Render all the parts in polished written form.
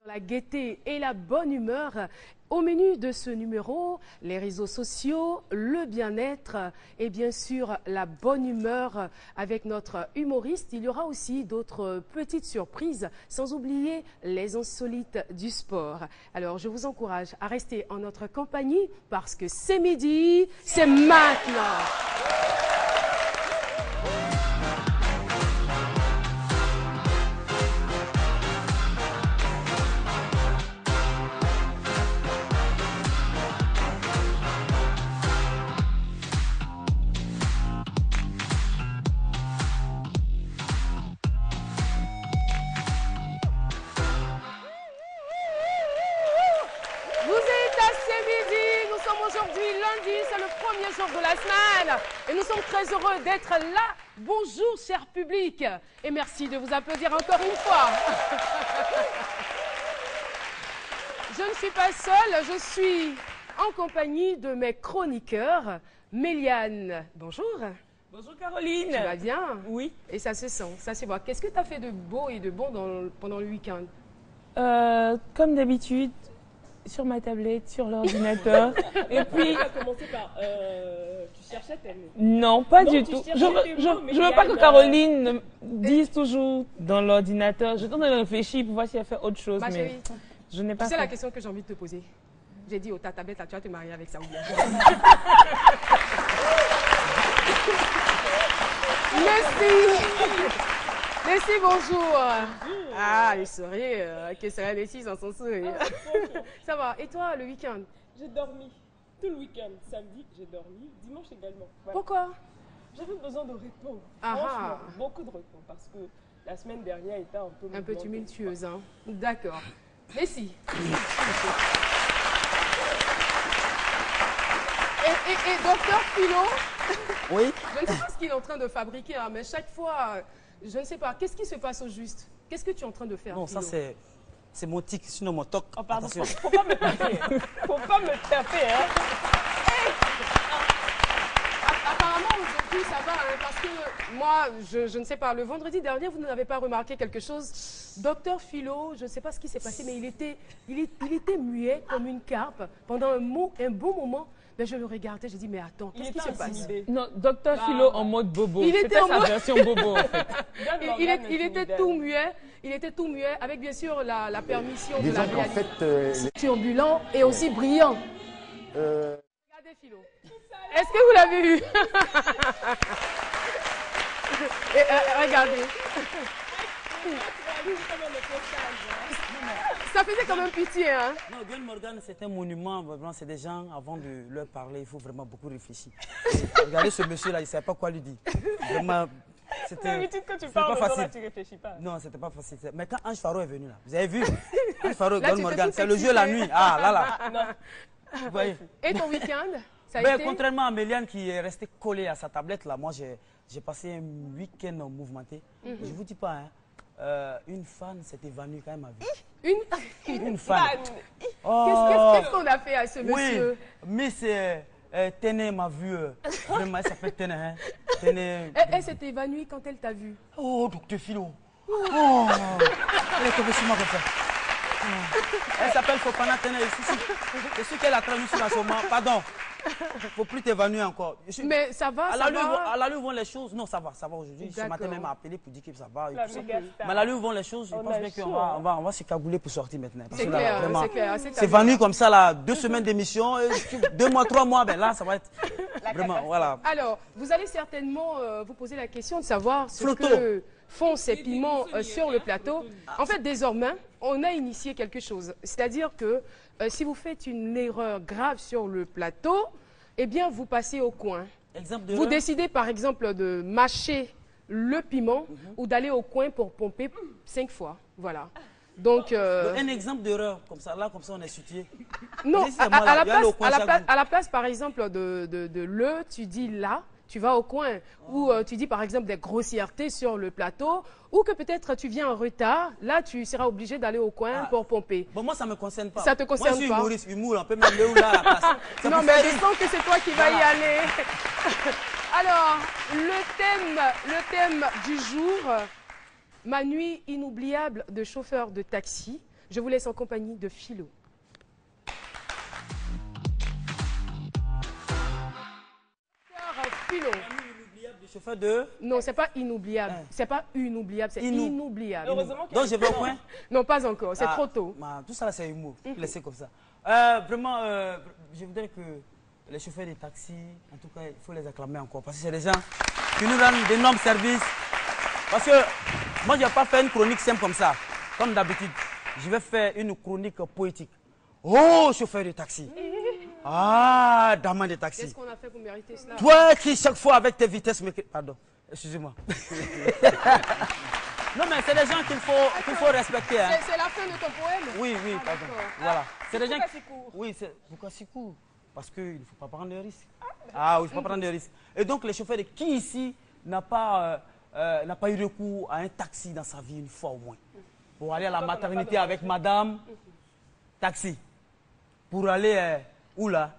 La gaieté et la bonne humeur. Au menu de ce numéro, les réseaux sociaux, le bien-être et bien sûr la bonne humeur avec notre humoriste. Il y aura aussi d'autres petites surprises, sans oublier les insolites du sport. Alors je vous encourage à rester en notre compagnie parce que c'est midi, c'est maintenant. Aujourd'hui, lundi, c'est le premier jour de la semaine et nous sommes très heureux d'être là. Bonjour, cher public, et merci de vous applaudir encore une fois. Je ne suis pas seule, je suis en compagnie de mes chroniqueurs. Méliane, bonjour. Bonjour Caroline. Tu vas bien? Oui. Et ça se sent, ça se voit. Qu'est-ce que tu as fait de beau et de bon pendant le week-end? Comme d'habitude, sur ma tablette, sur l'ordinateur. Et puis. Tu as commencé par. Tu cherchais tes mots. Non, pas Non, du tu tout. cherchais tes Je mots, mais veux il y pas a que une- Caroline dise toujours dans l'ordinateur. Je tente de réfléchir pour voir si elle fait autre chose. Ma mais chérie, je n'ai pas c'est la fait. question que j'ai envie de te poser. J'ai dit, oh, ta tablette, là, tu vas te marier avec ça ou bien? Merci. Merci, bonjour. Ah, le sourire. Que serait les sans son sourire? Ça va. Et toi, le week-end? J'ai dormi tout le week-end. Samedi, j'ai dormi. Dimanche également. Voilà. Pourquoi? J'avais besoin de repos. Ah Franchement, ah. beaucoup de repos. Parce que la semaine dernière était un peu. Un peu mouvementée. tumultueuse, hein? D'accord. Merci. Et docteur Philo, Oui, je ne sais pas ce qu'il est en train de fabriquer, hein, mais chaque fois, je ne sais pas. Qu'est-ce qui se passe au juste? Qu'est-ce que tu es en train de faire? non, ça Philo? c'est mon tic, sinon mon toc. Oh, pardon, Attention. faut pas me taper. Faut pas me taper, hein. Apparemment, aujourd'hui, ça va, hein, parce que moi, je ne sais pas, le vendredi dernier, vous n'avez pas remarqué quelque chose? Docteur Philo, je ne sais pas ce qui s'est passé, mais il était muet comme une carpe pendant un bon moment. Mais je le regardais, je dis, mais attends, Il qu'est-ce qui était se passe? intimidé. Non, docteur Philo en mode bobo. Il était C'était en sa mode- version bobo en fait. Il était tout muet, avec bien sûr la permission de Disons la qu'en réalité. fait, Turbulent et aussi brillant. euh, Regardez Philo. Est-ce que vous l'avez vu? Regardez. Ça faisait quand même pitié, hein? Non, Gwen Morgan, c'est un monument. Vraiment, c'est des gens, avant de leur parler, il faut vraiment beaucoup réfléchir. Regardez ce monsieur-là, il ne savait pas quoi lui dire. Vraiment, c'était D'habitude, quand tu c'était parles, pas là, facile. tu réfléchis pas. Non, c'était pas facile. Mais quand Ange Faro est venu là, vous avez vu? Ange Faro et Là, Gwen tu Morgan, t'es c'est tout le jeu la excité. nuit. Ah, là. Vous voyez? Et ton week-end? Ça a Ben, été? contrairement à Méliane qui est restée collée à sa tablette, là, moi j'ai passé un week-end mouvementé. Je ne vous dis pas, hein, une fan s'est évanouie quand même à vie. Une fan. Oh, Qu'est-ce qu'on a fait à ce oui, monsieur? mais c'est Téné m'a vu. Vraiment, elle s'appelle Téné. Hein. Téné. Elle s'est évanouie quand elle t'a vu. Oh, docteur Philo. Oh, elle est tombée sur moi comme ça. Oh. Elle s'appelle Fopana Téné. Je suis qu'elle a traduit sur la moment. Pardon. Faut plus t'évanouir encore. Mais ça va, À ça la va. lui vont les choses. Non, ça va aujourd'hui. Ce matin D'accord. même m'a appelé pour dire que ça va. Et La tout ça. méga star. Mais à la lui vont les choses. Je On pense a bien chaud, qu'on va, on va se cagouler pour sortir maintenant. Parce C'est que là, clair, vraiment, c'est clair. C'est c'est venu comme ça, là, 2 semaines d'émission, 2 mois, 3 mois, ben là, ça va être vraiment, voilà. Alors, vous allez certainement vous poser la question de savoir ce Flotto. que font ces piments sur le plateau. En fait, désormais, on a initié quelque chose. C'est-à-dire que si vous faites une erreur grave sur le plateau, eh bien, vous passez au coin. Exemple de Vous décidez, par exemple, de mâcher le piment ou d'aller au coin pour pomper 5 fois. Voilà. Donc, un exemple d'erreur, comme ça, là, comme ça, on est situé. non, Vas-y, c'est moi, là, je vais aller au coin chaque jour. à la place, par exemple, de le, tu dis là, tu vas au coin. Ou tu dis, par exemple, des grossièretés sur le plateau. Ou que peut-être tu viens en retard. Là, tu seras obligé d'aller au coin Ah. pour pomper. Bon, moi, ça ne me concerne pas. Ça te concerne moi, je suis pas. humoriste, humour, on peut même aller où là, à la place. C'est Non, pour mais faire je une- sens que c'est toi qui vas y Voilà. aller. Alors, le thème du jour, ma nuit inoubliable de chauffeur de taxi. Je vous laisse en compagnie de Philo. Philo. Chauffeur de... Non, c'est pas inoubliable. C'est pas inoubliable, c'est inoubliable. Heureusement Donc je vais au point. Non, pas encore. C'est trop tôt. Tout ça, c'est humour. Laissez comme ça. Vraiment, je voudrais que les chauffeurs des taxis, en tout cas, il faut les acclamer encore. Parce que c'est des gens qui nous donnent d'énormes services. Parce que moi, je ne vais pas faire une chronique simple comme ça. Comme d'habitude, je vais faire une chronique poétique. Oh, chauffeur de taxi. Ah, daman de taxi. Qu'est-ce qu'on a fait pour mériter cela? Toi qui, chaque fois, avec tes vitesses... Pardon, excusez-moi. Non, mais c'est des gens qu'il faut respecter. Hein. C'est la fin de ton poème? Oui, pardon. Voilà. C'est des gens Pourquoi si court? Oui, pourquoi si court? Parce qu'il ne faut pas prendre de risques. Ah oui, il ne faut pas prendre de risques. Et donc, les chauffeurs, qui ici n'a pas eu recours à un taxi dans sa vie une fois au moins? Pour aller à la maternité avec madame, taxi. Pour aller... Où là?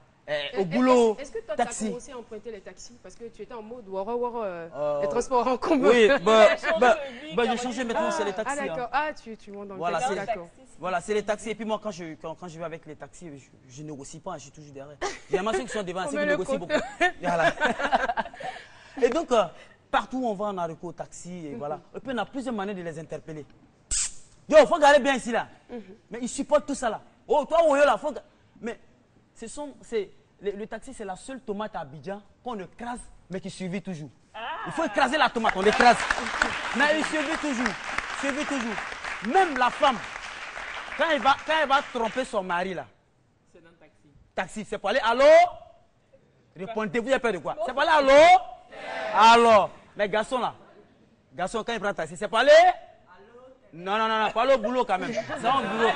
Au boulot, Est-ce que toi, taxi. tu as commencé à emprunter les taxis parce que tu étais en mode les transports en commun? Oui, j'ai changé maintenant, c'est les taxis. Ah d'accord, tu montes dans voilà, le taxi, d'accord. Voilà, c'est les taxis. Et puis moi, quand je vais avec les taxis, je ne négocie pas, je suis toujours derrière. Généralement, ceux qui sont devant, c'est qui négocient beaucoup. Voilà. Et donc, partout où on va, on a recours au taxi. Et voilà. Et puis on a plusieurs manières de les interpeller. Yo, il faut garder bien ici là. Mais ils supportent tout ça là. Oh, toi, oh, là, faut... Mais... Le taxi, c'est la seule tomate à Abidjan qu'on écrase, mais qui survit toujours. Il faut écraser la tomate, on l'écrase. Mais il survit toujours. Même la femme, quand elle va tromper son mari, là, c'est dans le taxi. Taxi, c'est pour aller, allô? Répondez-vous, il y a peur de quoi? C'est pour aller, allô? Alors, les garçons là, quand ils prennent taxi, c'est pour aller? Non, pas aller au boulot quand même. C'est au boulot.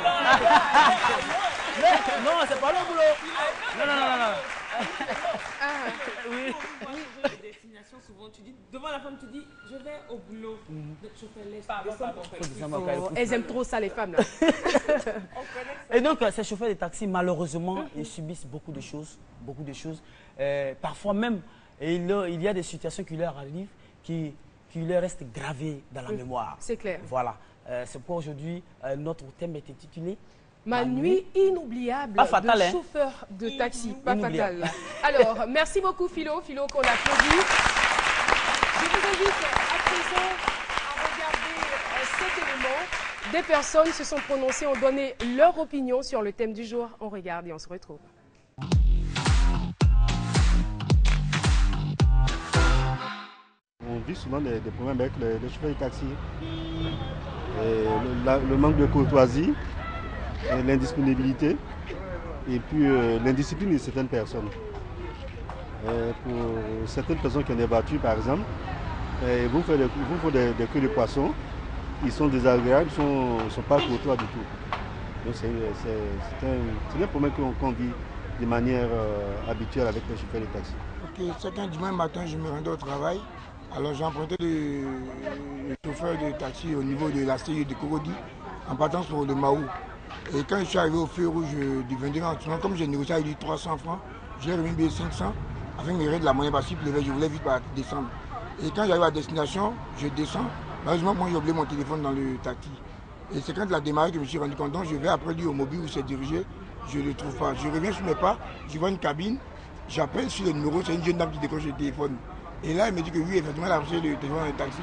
Non, c'est pas le boulot. Non. Oui. Les destinations, souvent, tu dis, devant la femme, tu dis, je vais au boulot. Donc, je laisse. Pardon. Elles aiment trop ça, les femmes, là. Et donc, ces chauffeurs de taxi, malheureusement, ils subissent beaucoup de choses. Parfois même, il y a des situations qui leur arrivent, qui leur restent gravées dans la mémoire. C'est clair. Voilà. C'est pourquoi aujourd'hui, notre thème est intitulé Ma nuit inoubliable de chauffeur de taxi. Pas fatal. Alors, merci beaucoup Philo qu'on applaudit. Je vous invite à présent à regarder cet élément. Des personnes se sont prononcées, ont donné leur opinion sur le thème du jour. On regarde et on se retrouve. On vit souvent des problèmes avec les chauffeurs de taxi. Et le manque de courtoisie, l'indisponibilité et puis l'indiscipline de certaines personnes. Pour certaines personnes qui ont des voitures par exemple, vous faites des queues de poissons, ils sont désagréables, ils ne sont pas courtois du tout. Donc c'est un problème qu'on vit de manière habituelle avec les chauffeurs de taxi. Okay, c'est qu'un dimanche matin je me rendais au travail, alors j'ai emprunté le chauffeur de taxi au niveau de la CI de Cocody en partant sur le Mahou. Et quand je suis arrivé au feu rouge du 22 ans, comme j'ai négocié avec lui 300 francs, j'ai remis 500 afin de me rendre la monnaie parce qu'il pleuvait, je voulais vite descendre. Et quand j'arrive à destination, je descends. Malheureusement, moi j'ai oublié mon téléphone dans le taxi. Et c'est quand il a démarré que je me suis rendu compte. Donc je vais après lui au mobile où c'est dirigé, je ne le trouve pas. Je reviens sur mes pas, je vois une cabine, j'appelle sur le numéro, c'est une jeune dame qui décroche le téléphone. Et là, elle me dit que oui, effectivement, elle a reçu le téléphone dans le taxi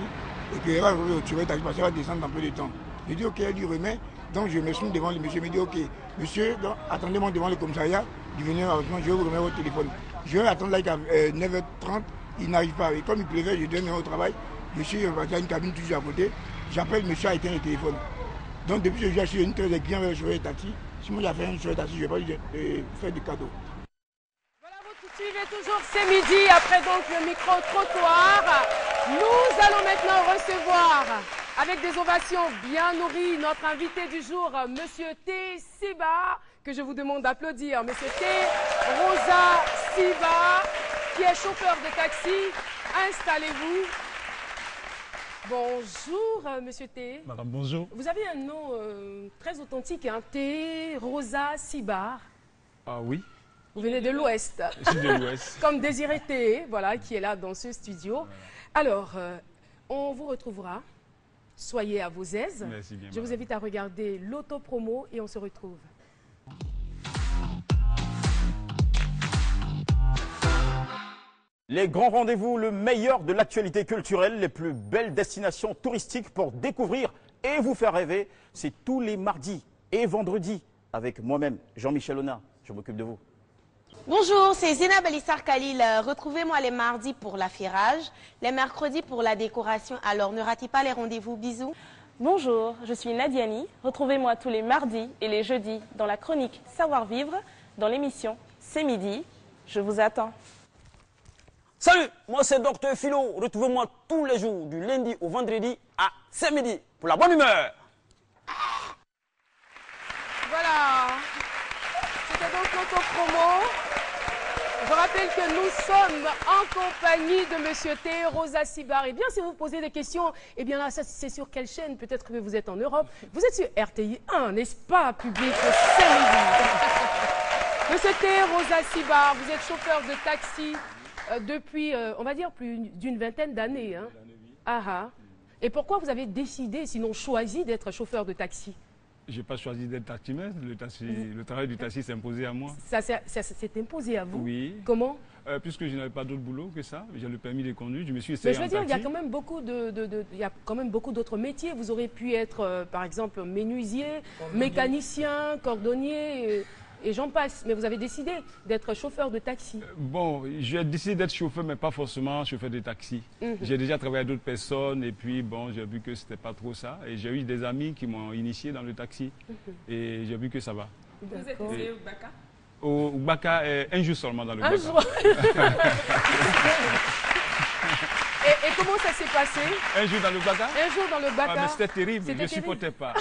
et qu'elle va retirer le taxi parce qu'elle va descendre dans peu de temps. Je dis ok, elle lui remet. Donc je me suis devant le monsieur, il me dit ok, monsieur, attendez-moi devant le commissariat, je vais vous remettre votre téléphone. Je vais attendre là qu'à 9h30, il n'arrive pas. Et comme il pleuvait, je dois venir au travail, monsieur il y a une cabine toujours à côté, j'appelle, monsieur a éteint le téléphone. Donc depuis que je suis une très client avec le chauffeur de taxi, si moi j'ai fait un chauffeur de taxi, je ne vais pas lui faire du cadeau. Voilà, vous suivez toujours, c'est midi, après donc le micro-trottoir. Nous allons maintenant recevoir, avec des ovations bien nourries, notre invité du jour, Monsieur T. Siba, que je vous demande d'applaudir. Monsieur T. Rosa Siba, qui est chauffeur de taxi. Installez-vous. Bonjour, Monsieur T. Madame, bonjour. Vous avez un nom très authentique, hein, T. Rosa Siba. Ah oui. Vous venez de l'Ouest. Je suis de l'Ouest. Comme Désiré T, voilà, qui est là dans ce studio. Voilà. Alors, on vous retrouvera Soyez à vos aises. Merci bien. Je vous invite à regarder l'autopromo et on se retrouve. Les grands rendez-vous, le meilleur de l'actualité culturelle, les plus belles destinations touristiques pour découvrir et vous faire rêver, c'est tous les mardis et vendredis avec moi-même, Jean-Michel Honard. Je m'occupe de vous. Bonjour, c'est Zéna Belissar Khalil. Retrouvez-moi les mardis pour l'affairage, les mercredis pour la décoration. Alors ne ratez pas les rendez-vous. Bisous. Bonjour, je suis Nadiani. Retrouvez-moi tous les mardis et les jeudis dans la chronique Savoir-vivre, dans l'émission C'est midi. Je vous attends. Salut, moi c'est Dr Philo. Retrouvez-moi tous les jours du lundi au vendredi à 5 midi pour la bonne humeur. Voilà, c'était donc l'autopromo. Je rappelle que nous sommes en compagnie de Monsieur Rosa Sibar. Et bien, si vous posez des questions, eh bien là, c'est sur quelle chaîne? Peut-être que vous êtes en Europe. Vous êtes sur RTI 1, n'est-ce pas, public Saint-Louis. Monsieur Rosa Sibar, vous êtes chauffeur de taxi depuis, on va dire, plus d'une vingtaine d'années. Hein. Ah. Et pourquoi vous avez décidé, sinon choisi, d'être chauffeur de taxi? Je n'ai pas choisi d'être taximètre. Le travail du taxi s'est imposé à moi. Ça s'est imposé à vous? Oui. Comment? Puisque je n'avais pas d'autre boulot que ça, j'ai le permis de conduire, je me suis Mais essayé je veux dire, il y a quand même beaucoup d'autres métiers. Vous aurez pu être, par exemple, menuisier, mécanicien, cordonnier, et j'en passe. Mais vous avez décidé d'être chauffeur de taxi. Bon, j'ai décidé d'être chauffeur, mais pas forcément chauffeur de taxi. J'ai déjà travaillé avec d'autres personnes, et puis bon, j'ai vu que c'était pas trop ça. Et j'ai eu des amis qui m'ont initié dans le taxi, et j'ai vu que ça va. Vous êtes essayé au Baka? Au Baka, un jour seulement dans le Baka. Un jour. Et comment ça s'est passé? Un jour dans le Baka? Un jour dans le Baka. Ah, mais c'était terrible, je ne supportais pas.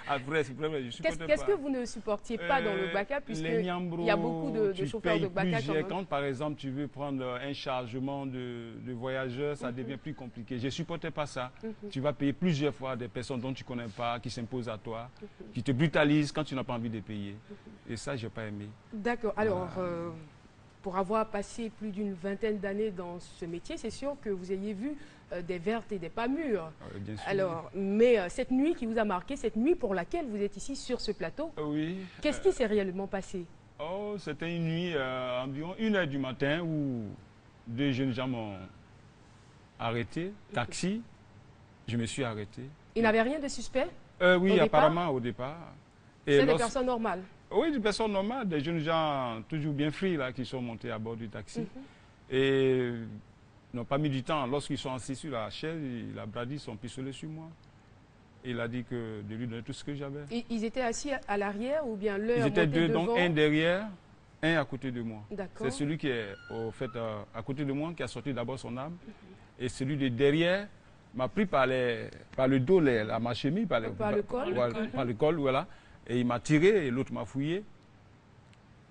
Après, je supportais pas. Qu'est-ce que vous ne supportiez pas dans le Baka, puisqu'il y a beaucoup de chauffeurs de Baka quand même. Quand par exemple tu veux prendre un chargement de voyageurs, ça devient plus compliqué. Je ne supportais pas ça. Tu vas payer plusieurs fois des personnes dont tu ne connais pas, qui s'imposent à toi, qui te brutalisent quand tu n'as pas envie de payer. Et ça, je n'ai pas aimé. D'accord. Alors, pour avoir passé plus d'une vingtaine d'années dans ce métier, c'est sûr que vous ayez vu des vertes et des pas mûres. Bien sûr. Alors, mais cette nuit qui vous a marqué, cette nuit pour laquelle vous êtes ici sur ce plateau, oui. Qu'est-ce qui s'est réellement passé? Oh, c'était une nuit environ 1h du matin où deux jeunes gens m'ont arrêté, taxi. Je me suis arrêté. Ils n'avaient rien de suspect? Oui, apparemment au départ. C'est des personnes normales? Oui, des personnes normales, des jeunes gens toujours bien free là, qui sont montés à bord du taxi. Et n'ont pas mis du temps. Lorsqu'ils sont assis sur la chaise, il a brandi son pistolet sur moi. Il a dit que de lui donner tout ce que j'avais. Ils étaient assis à l'arrière ou bien l'un Ils étaient deux, devant? donc un derrière, un à côté de moi. D'accord. C'est celui qui est au fait, à côté de moi qui a sorti d'abord son arme. Et celui de derrière m'a pris par le dos, ma chemise, par le col, voilà. Et il m'a tiré et l'autre m'a fouillé.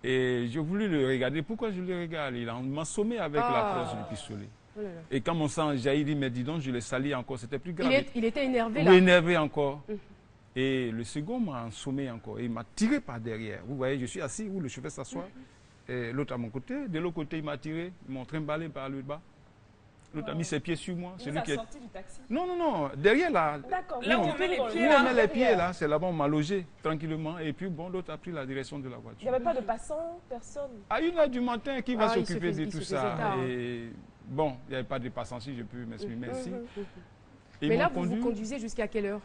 Et j'ai voulu le regarder. Pourquoi je le regarde? Il m'a assommé avec la force du pistolet. Et quand mon sang jaillit, mais dis donc, je l'ai sali encore. C'était plus grave. Il était énervé là? Oui, énervé encore. Et le second m'a assommé encore. Et il m'a tiré par derrière. Vous voyez, je suis assis où le chauffeur s'assoit. Et l'autre à mon côté. De l'autre côté, il m'a tiré. Ils m'ont trimballé par le bas. L'autre a mis ses pieds sur moi. Il vous a sorti du taxi? Non. Derrière là. D'accord. Là où on met les pieds. Là, on met les pieds là. C'est là-bas, on m'a logé tranquillement. Et puis bon, l'autre a pris la direction de la voiture. Il n'y avait pas de passants, personne? À 1h du matin, qui va s'occuper de tout ça? Et bon, il n'y avait pas de passants, si je peux m'exprimer ainsi. Mais là, vous conduisez jusqu'à quelle heure?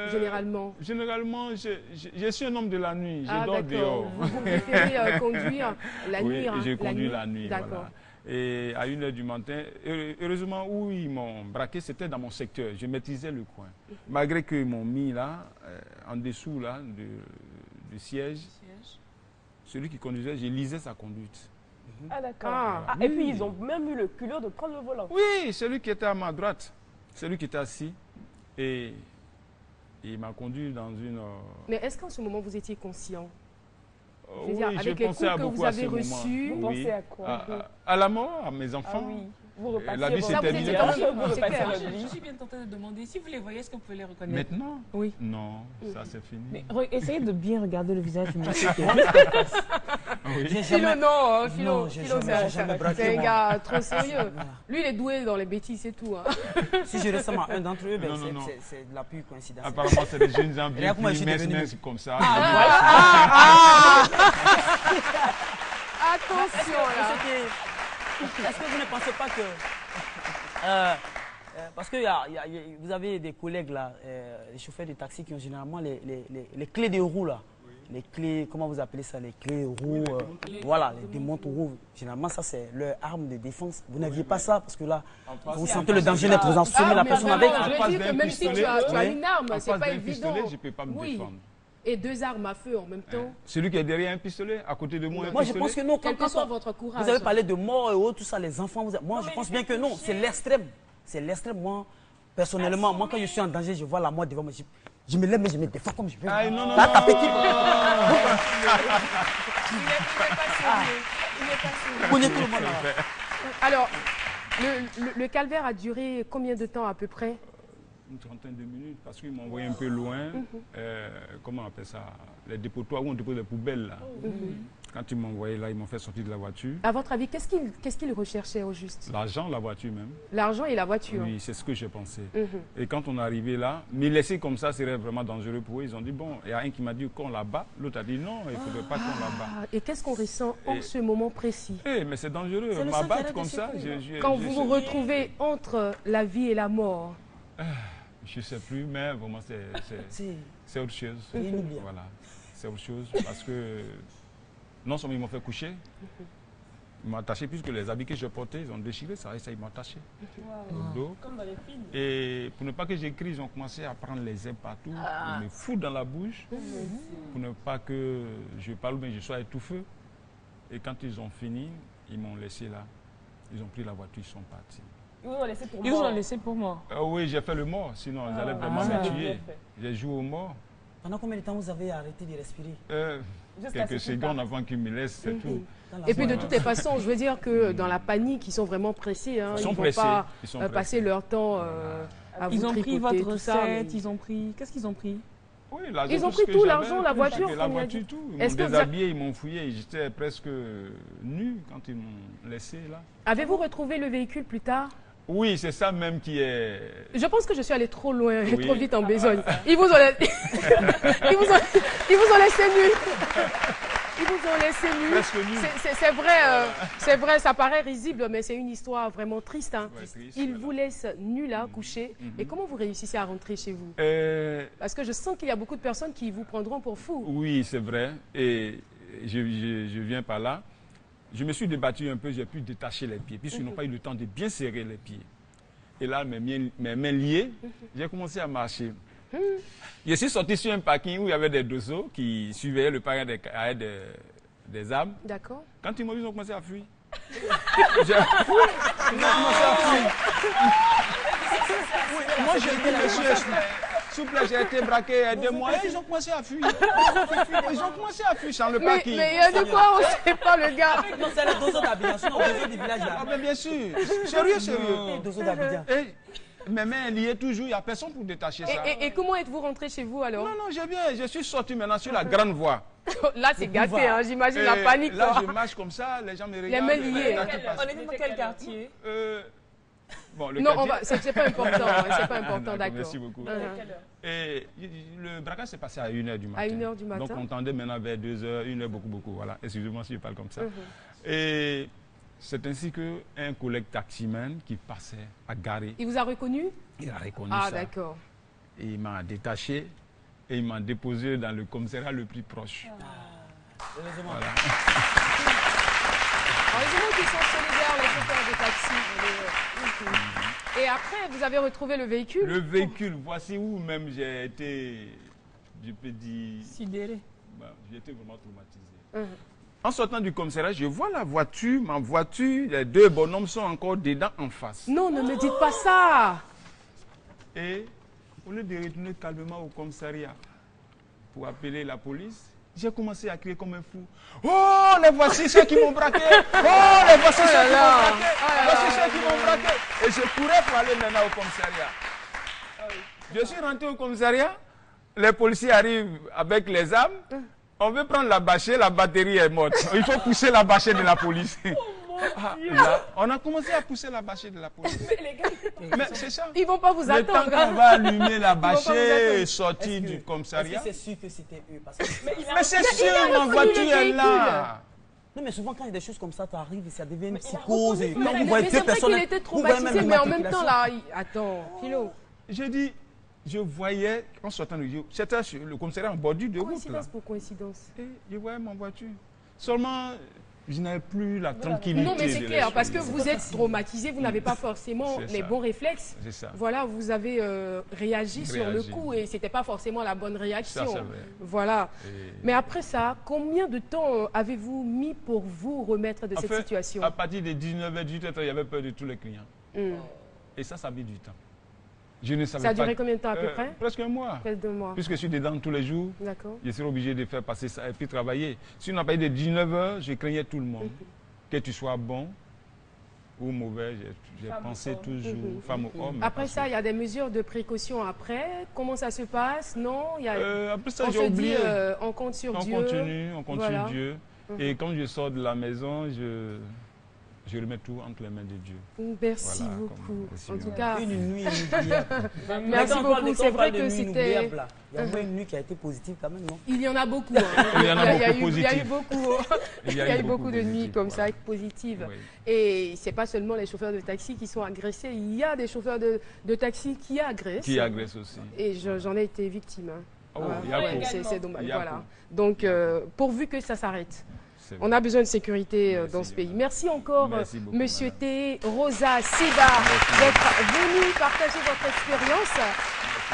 Généralement? Généralement, je suis un homme de la nuit. Je dors dehors. Vous préférez conduire la nuit? Oui, j'ai conduit la nuit. D'accord. Voilà. Et à 1h du matin, heureusement, où ils m'ont braqué, c'était dans mon secteur. Je maîtrisais le coin. Malgré qu'ils m'ont mis là, en dessous là, du siège, celui qui conduisait, je lisais sa conduite. Ah d'accord. Et puis ils ont même eu le culot de prendre le volant. Oui, celui qui était à ma droite, celui qui était assis. Et il m'a conduit dans une... Mais est-ce qu'en ce moment vous étiez conscient? Je veux dire, avec les coups que vous avez reçus, vous pensez à quoi? À la mort, à mes enfants. Ah oui. Vous repassez la vie s'est terminée. Je suis bien tentée de demander, si vous les voyez, est-ce que vous pouvez les reconnaître? Maintenant? Oui. Non, ça c'est fini. Mais essayez de bien regarder le visage du monsieur. Oui. Philo, non, Philo, c'est un gars moi. trop sérieux. Lui, il est doué dans les bêtises, c'est tout. Hein. Si je reste un d'entre eux, ben non. c'est de la pure coïncidence. Apparemment, c'est des jeunes gens bien minces comme ça. Attention, là. Est-ce que vous ne pensez pas que... parce que vous avez des collègues là, les chauffeurs de taxi qui ont généralement les clés de roue là. Les clés, comment vous appelez ça, les clés roues, voilà, les démontes roues. Généralement, ça c'est leur arme de défense. Vous n'aviez pas ça parce que là, vous sentez le danger d'être vous ensommez la personne avec. Je veux dire que même si tu as une arme, c'est pas évident. Je ne peux pas me défendre. Et 2 armes à feu en même temps. Celui qui est derrière un pistolet, à côté de moi, moi je pense que non. Quel que soit votre courage. Vous avez parlé de mort et autres, tout ça, les enfants. Moi, je pense bien que non. C'est l'extrême. C'est l'extrême. Moi, personnellement, moi, quand je suis en danger, je vois la mort devant moi. Je me lève, mais je me défends comme je veux. Non. Il n'est pas sérieux. Alors, le calvaire a duré combien de temps à peu près? Une trentaine de minutes, parce qu'ils m'ont envoyé un peu loin, comment on appelle ça, les dépotoirs où on dépose les poubelles là. Quand ils m'ont envoyé là, ils m'ont fait sortir de la voiture. À votre avis, qu'est-ce qu'ils recherchaient au juste? L'argent, la voiture même. L'argent et la voiture? Oui, c'est ce que j'ai pensé. Et quand on est arrivé là, me laisser comme ça serait vraiment dangereux pour eux. Ils ont dit, bon, il y a un qui m'a dit qu'on la bat, l'autre a dit non, il ne faudrait pas qu'on la bat. Et qu'est-ce qu'on ressent en ce moment précis? Mais c'est dangereux, m'abattre comme ça. Quand vous vous retrouvez entre la vie et la mort? Je ne sais plus, mais vraiment, c'est autre chose. Voilà, c'est autre chose parce que non seulement ils m'ont fait coucher, ils m'ont attaché puisque les habits que je portais, ils ont déchiré, ça ils m'ont attaché au dos. Comme dans les films. Et pour ne pas que j'écris, ils ont commencé à prendre les ailes partout, ils me foutent dans la bouche, pour ne pas que je parle mais je sois étouffé. Et quand ils ont fini, ils m'ont laissé là. Ils ont pris la voiture, ils sont partis. Ils vous ont laissé pour moi. Oui, j'ai fait le mort, sinon ils allaient vraiment me tuer. J'ai joué au mort. Pendant combien de temps vous avez arrêté de respirer? Quelques secondes avant qu'ils me laissent, c'est tout. Et puis de toutes les façons, je veux dire que dans la panique, ils sont vraiment pressés. Hein. Ils ne vont pas passer leur temps à vous Ils ont pris votre recette, ils ont pris... Qu'est-ce qu'ils ont pris? Oui, ils ont pris tout, l'argent, la voiture. La voiture, tout. Ils m'ont déshabillé, ils m'ont fouillé. J'étais presque nu quand ils m'ont laissé là. Avez-vous retrouvé le véhicule plus tard? Oui, c'est ça même qui est... Je pense que je suis allée trop loin, trop vite en besogne. Ils vous ont laissé nus. Ils vous ont laissé nus. C'est vrai, ça paraît risible, mais c'est une histoire vraiment triste. Hein. Ouais, triste, Ils vous laissent nus là, couchés. Et comment vous réussissez à rentrer chez vous? Parce que je sens qu'il y a beaucoup de personnes qui vous prendront pour fou. Oui, c'est vrai. Et je viens par là. Je me suis débattu un peu, j'ai pu détacher les pieds, puisqu'ils n'ont pas eu le temps de bien serrer les pieds. Et là, mes mains liées, j'ai commencé à marcher. Je suis sorti sur un parking où il y avait des dosos qui surveillaient le parking des armes. D'accord. Quand ils m'ont vu, ils ont commencé à fuir. Ils ont commencé à fuir. Moi, j'ai dit, monsieur, s'il vous plaît, j'ai été braqué, aidez-moi. Et ils ont commencé à fuir. Ils ont commencé à fuir dans le parking. Mais il y a de quoi, on ne sait pas le gars. Non, c'est les dosos d'Abidjan, sinon les dosos du village là. Ah, mais bien sûr. Sérieux. Les dosos d'Abidjan. Mes mains liées toujours, il n'y a personne pour détacher ça. Et comment êtes-vous rentré chez vous alors? Non, j'ai bien. Je suis sorti maintenant sur la grande voie. Là, c'est gâté, hein, j'imagine la panique. Là, je marche comme ça, les gens me regardent. Les mains liées. On est dans quel quartier? Bon, non, c'est pas important, c'est pas important, d'accord. Merci beaucoup. Et le braquage s'est passé à 1h du matin. À 1h du matin. Donc on entendait maintenant vers 2h, 1h, beaucoup. Voilà. Excusez-moi si je parle comme ça. Et c'est ainsi qu'un collègue taximan qui passait à garer. Il vous a reconnu? Il a reconnu ça. Ah, d'accord. Et il m'a détaché et il m'a déposé dans le commissariat le plus proche. Heureusement. Voilà. Heureusement qu'ils sont solidaires, les chauffeurs de taxi. Et après, vous avez retrouvé le véhicule? Le véhicule, voici où même j'ai été, je peux dire... Sidéré. J'ai été vraiment traumatisé. En sortant du commissariat, je vois la voiture, ma voiture, les deux bonhommes sont encore dedans en face. Non, ne me dites pas ça. Et au lieu de retourner calmement au commissariat pour appeler la police, j'ai commencé à crier comme un fou. Oh, les voici ceux qui m'ont braqué. Oh, les voici ceux qui m'ont braqué. Voici ceux qui m'ont braqué. Et je courais pour aller maintenant au commissariat. Je suis rentré au commissariat. Les policiers arrivent avec les armes. On veut prendre la bâchée, la batterie est morte. Il faut pousser la bâchée de la police. Là, on a commencé à pousser la bâchée de la police. Mais les gars, mais c'est ça. Ils vont pas vous attendre. Le temps qu'on va allumer la bâchée et sortir du commissariat. C'est sûr que c'était eux. Parce que... Mais c'est sûr, ma voiture est là. Non, mais souvent, quand il y a des choses comme ça, tu arrives et ça devient une psychose. Et quand vous Mais voyez c'est deux vrai personnes. qu'il était traumatisé, mais en même temps, là, attends, Philo. J'ai dit, je voyais, en sortant du jour, c'était le commissariat en bordure de route. Coïncidence pour coïncidence. Et je voyais ma voiture. Seulement, je n'avais plus la tranquillité. Non, mais c'est clair, parce que vous êtes traumatisé, vous n'avez pas forcément les bons réflexes. C'est ça. Voilà, vous avez réagi sur le coup et ce n'était pas forcément la bonne réaction. Ça, c'est vrai. Voilà. Et... Mais après ça, combien de temps avez-vous mis pour vous remettre de cette situation? À partir de 19h, 18h, il y avait peur de tous les clients. Et ça a mis du temps. Je ne savais ça a pas. duré combien de temps à peu près? Presque un mois. Presque 2 mois. Puisque je suis dedans tous les jours, je serai obligé de faire passer ça et puis travailler. Si on n'a pas eu de 19h, je craignais tout le monde. Que tu sois bon ou mauvais, j'ai pensé toujours, femme ou homme. Après ça, il y a des mesures de précaution après. Comment ça se passe? Non, il y a... Après ça, j'ai oublié. On compte sur Dieu. On continue sur Dieu. Et quand je sors de la maison, je remets tout entre les mains de Dieu. Merci beaucoup. En tout cas, une nuit inoubliable. Merci beaucoup. C'est vrai que c'était... Il y a une nuit qui a été positive quand même, non? Il y en a beaucoup. Hein. Il y en a beaucoup Il y a eu beaucoup. Il y a eu beaucoup de nuits comme ça, positives. Oui. Et ce n'est pas seulement les chauffeurs de taxi qui sont agressés. Il y a des chauffeurs de taxi qui agressent. Qui agressent aussi. Et j'en ai été victime. Hein. C'est dommage. Voilà. Donc, pourvu que ça s'arrête. On a besoin de sécurité dans ce pays. Merci encore, Monsieur T. Rosa Sida, d'être venu partager votre expérience.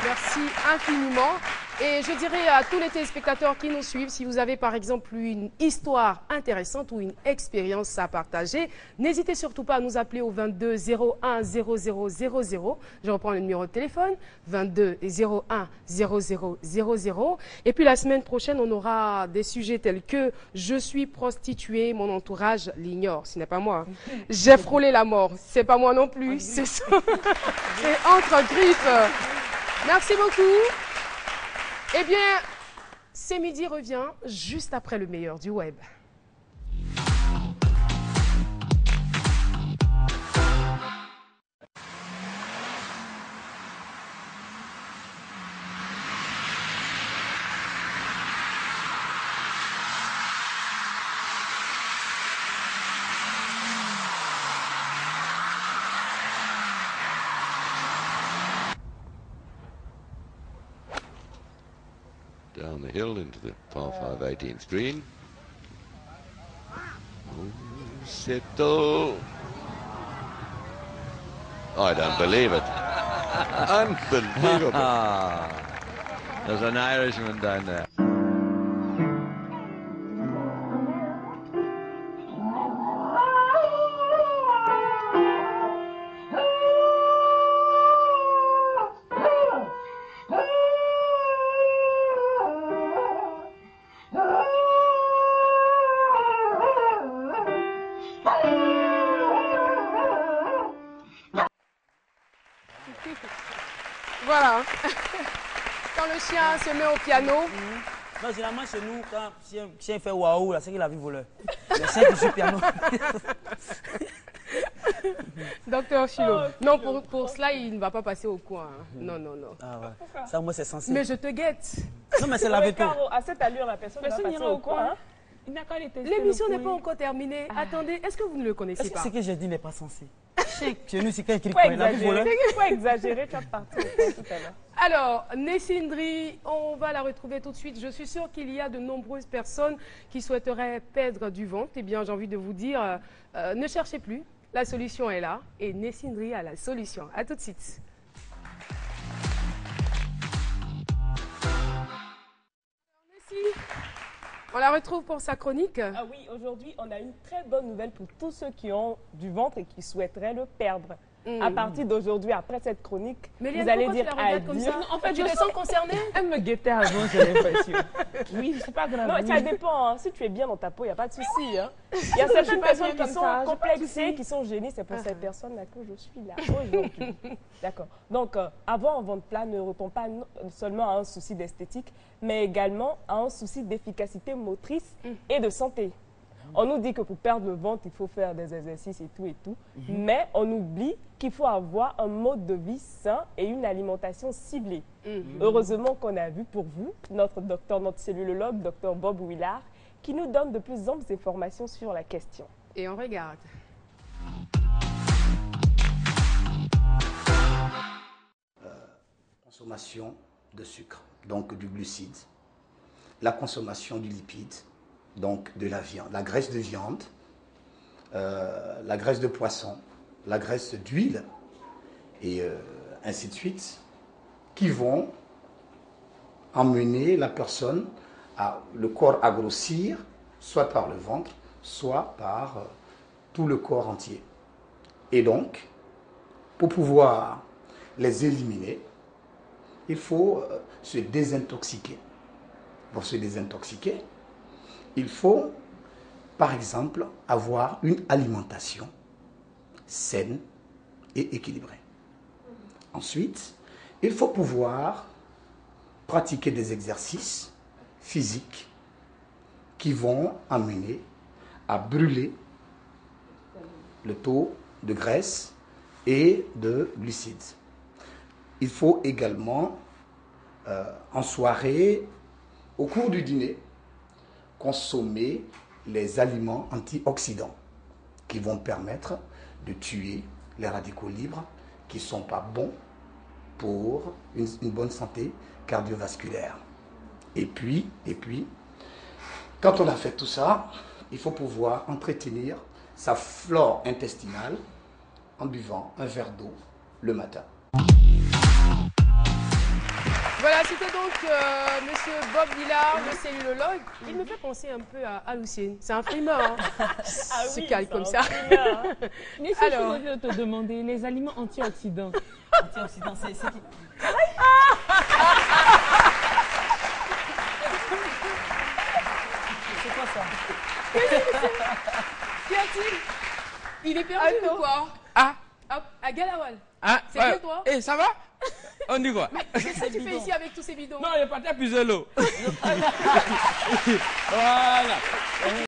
Merci infiniment. Et je dirais à tous les téléspectateurs qui nous suivent, si vous avez par exemple une histoire intéressante ou une expérience à partager, n'hésitez surtout pas à nous appeler au 22 01 00 00. Je reprends le numéro de téléphone, 22 01 00 00. Et puis la semaine prochaine, on aura des sujets tels que « Je suis prostituée, mon entourage l'ignore ». Ce n'est pas moi. J'ai frôlé la mort. C'est pas moi non plus. C'est entre griffes. Merci beaucoup. Eh bien, C'est Midi revient juste après le meilleur du web. Down the hill into the par 5 18th green. Settle. I don't believe it. Unbelievable. There's an Irishman down there. Voilà. Quand le chien se met au piano. Non, généralement chez nous, quand un chien fait waouh, c'est qu'il a vu voleur. Le chien qui joue au piano. Docteur Philo. Non, pour cela, il ne va pas passer au coin. Hein. Non, non, non. Ah ouais. Ça, moi, c'est censé. Mais je te guette. Non, mais c'est la vérité. À cette allure, la personne n'ira au coin. L'émission n'est pas encore terminée. Attendez, est-ce que vous ne le connaissez pas? Ce que j'ai dit n'est pas censé. Chez nous, c'est quelqu'un qui connaît la vie voleur. Pourquoi exagérer? Tu vas partir tout à l'heure. Alors, Nessindri, on va la retrouver tout de suite. Je suis sûre qu'il y a de nombreuses personnes qui souhaiteraient perdre du ventre. Eh bien, j'ai envie de vous dire, ne cherchez plus. La solution est là. Et Nessindri a la solution. À tout de suite. Merci. On la retrouve pour sa chronique. Ah oui, aujourd'hui, on a une très bonne nouvelle pour tous ceux qui ont du ventre et qui souhaiteraient le perdre. À partir d'aujourd'hui, après cette chronique, mais vous allez dire comme ça. En fait, tu te sens concernée. Elle me guettait avant, j'ai l'impression. Oui, c'est pas grave. Non, ça dépend. Hein. Si tu es bien dans ta peau, il n'y a pas de souci. Hein. Il y a certaines personnes qui sont complexées, qui sont gênées. C'est pour ces personnes-là que je suis là aujourd'hui. D'accord. Donc, avoir un ventre plat ne répond pas seulement à un souci d'esthétique, mais également à un souci d'efficacité motrice et de santé. On nous dit que pour perdre le ventre, il faut faire des exercices et tout. Mais on oublie qu'il faut avoir un mode de vie sain et une alimentation ciblée. Heureusement qu'on a vu pour vous notre cellulologue, Dr Bob Willard, qui nous donne de plus amples informations sur la question. Et on regarde. Consommation de sucre, donc du glucide. La consommation du lipide, donc de la viande, la graisse de viande, la graisse de poisson, la graisse d'huile et ainsi de suite, qui vont emmener la personne, le corps à grossir, soit par le ventre, soit par tout le corps entier. Et donc, pour pouvoir les éliminer, il faut se désintoxiquer. Pour se désintoxiquer, il faut, par exemple, avoir une alimentation saine et équilibrée. Ensuite, il faut pouvoir pratiquer des exercices physiques qui vont amener à brûler le taux de graisse et de glucides. Il faut également, en soirée, au cours du dîner, consommer les aliments antioxydants qui vont permettre de tuer les radicaux libres qui ne sont pas bons pour une bonne santé cardiovasculaire. Et puis, quand on a fait tout ça, il faut pouvoir entretenir sa flore intestinale en buvant un verre d'eau le matin. Voilà, c'était donc Monsieur Bob Willard, le cellulologue. Il me fait penser un peu à Lucien. C'est un frimeur, hein. Se calme comme ça. Mais si je voulais te demander, les aliments antioxydants. Antioxydants, c'est qui? C'est quoi ça? Qu'y a-t-il? Il est perdu ou quoi? Hop, à Galawal. C'est bien toi? Eh, ça va? On dit quoi? Mais qu'est-ce que tu fais ici avec tous ces bidons? Non, il est parti à puiser l'eau. Voilà.